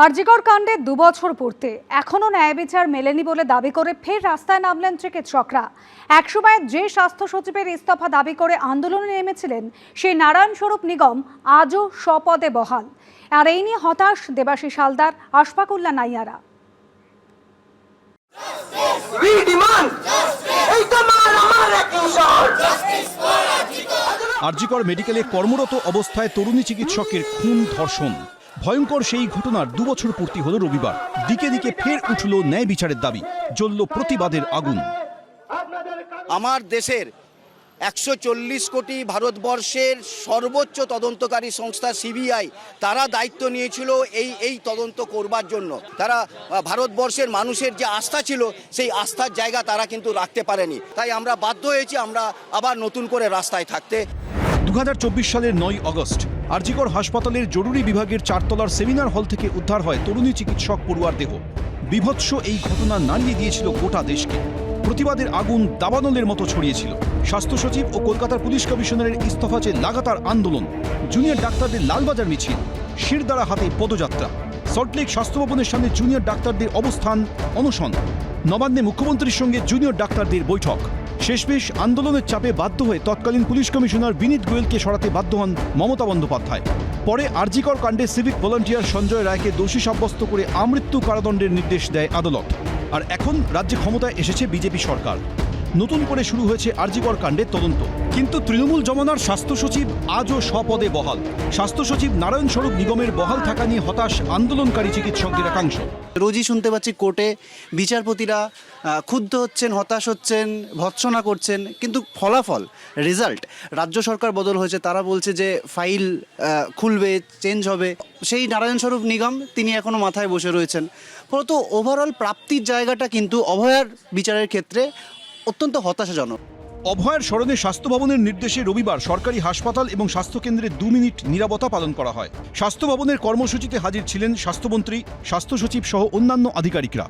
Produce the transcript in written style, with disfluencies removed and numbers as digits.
আরজিকর কাণ্ডে 2 বছর পূর্তি এখনো ন্যায় বিচার মেলেনি বলে দাবি করে ফের রাস্তায় নামলেন চিকিৎসকরা। একসময় যে স্বাস্থ্য সচিবের ইস্তফা দাবি করে আন্দোলনে নেমেছিলেন সেই নারায়ণ স্বরূপ নিগম আজও স্বপদে বহাল। আর এই নিয়ে হতাশ দেবাশিস হালদার, আশফাকুল্লাহ নাইয়ারা। আরজিকর মেডিকেলে কর্মরত অবস্থায় তরুণী চিকিৎসকের খুন ধর্ষণ, ভয়ঙ্কর সেই ঘটনার 2 বছর পূর্তি হলো রবিবার। দিকে দিকে ফের উঠল ন্যায় বিচারের দাবি, জ্বলল প্রতিবাদের আগুন। আমার দেশের 140 কোটি ভারতবর্ষের সর্বোচ্চ তদন্তকারী সংস্থা সিবিআই, তারা দায়িত্ব নিয়েছিল এই তদন্ত করবার জন্য। তারা ভারতবর্ষের মানুষের যে আস্থা ছিল সেই আস্থার জায়গা তারা কিন্তু রাখতে পারেনি। তাই আমরা বাধ্য হয়েছি আমরা আবার নতুন করে রাস্তায় থাকতে। 2024 সালের 9 আগস্ট আরজিকর হাসপাতালের জরুরি বিভাগের 4 তলার সেমিনার হল থেকে উদ্ধার হয় তরুণী চিকিৎসক পড়ুয়ার দেহ। বিভৎস এই ঘটনা নাড়িয়ে দিয়েছিল গোটা দেশকে। প্রতিবাদের আগুন দাবানলের মতো ছড়িয়েছিল। স্বাস্থ্য সচিব ও কলকাতার পুলিশ কমিশনারের ইস্তফা চেয়ে লাগাতার আন্দোলন, জুনিয়র ডাক্তারদের লালবাজার মিছিল, শিরদাঁড়া হাতে পদযাত্রা, সল্টলেক স্বাস্থ্য ভবনের সামনে জুনিয়র ডাক্তারদের অবস্থান অনশন, নবান্নে মুখ্যমন্ত্রীর সঙ্গে জুনিয়র ডাক্তারদের বৈঠক। শেষমেশ আন্দোলনের চাপে বাধ্য হয়ে তৎকালীন পুলিশ কমিশনার বিনীত গোয়েলকে সরাতে বাধ্য হন মমতা বন্দ্যোপাধ্যায়। পরে আরজিকর কাণ্ডে সিভিক ভলান্টিয়ার সঞ্জয় রায়কে দোষী সাব্যস্ত করে আমৃত্যু কারাদণ্ডের নির্দেশ দেয় আদালত। আর এখন রাজ্যে ক্ষমতায় এসেছে বিজেপি সরকার। নতুন করে শুরু হয়েছে আরজিকর কাণ্ডের তদন্ত। কিন্তু তৃণমূল জমানার স্বাস্থ্য সচিব আজও স্বপদে বহাল। স্বাস্থ্য সচিব নারায়ণ স্বরূপ নিগমের বহাল থাকা নিয়ে হতাশ আন্দোলনকারী চিকিৎসকদের একাংশ। রোজই শুনতে পাচ্ছি কোর্টে বিচারপতিরা ক্ষুব্ধ হচ্ছেন, হতাশ হচ্ছেন, ভৎসনা করছেন, কিন্তু ফলাফল রেজাল্ট, রাজ্য সরকার বদল হয়েছে, তারা বলছে যে ফাইল খুলবে, চেঞ্জ হবে। সেই নারায়ণ স্বরূপ নিগম তিনি এখনও মাথায় বসে রয়েছেন। ফলত ওভারঅল প্রাপ্তির জায়গাটা কিন্তু অভয়ার বিচারের ক্ষেত্রে অত্যন্ত হতাশাজনক। অভয়ের স্মরণে স্বাস্থ্য ভবনের নির্দেশে রবিবার সরকারি হাসপাতাল এবং স্বাস্থ্যকেন্দ্রে 2 মিনিট নীরবতা পালন করা হয়। স্বাস্থ্য ভবনের কর্মসূচিতে হাজির ছিলেন স্বাস্থ্যমন্ত্রী, স্বাস্থ্য সচিব সহ অন্যান্য আধিকারিকরা।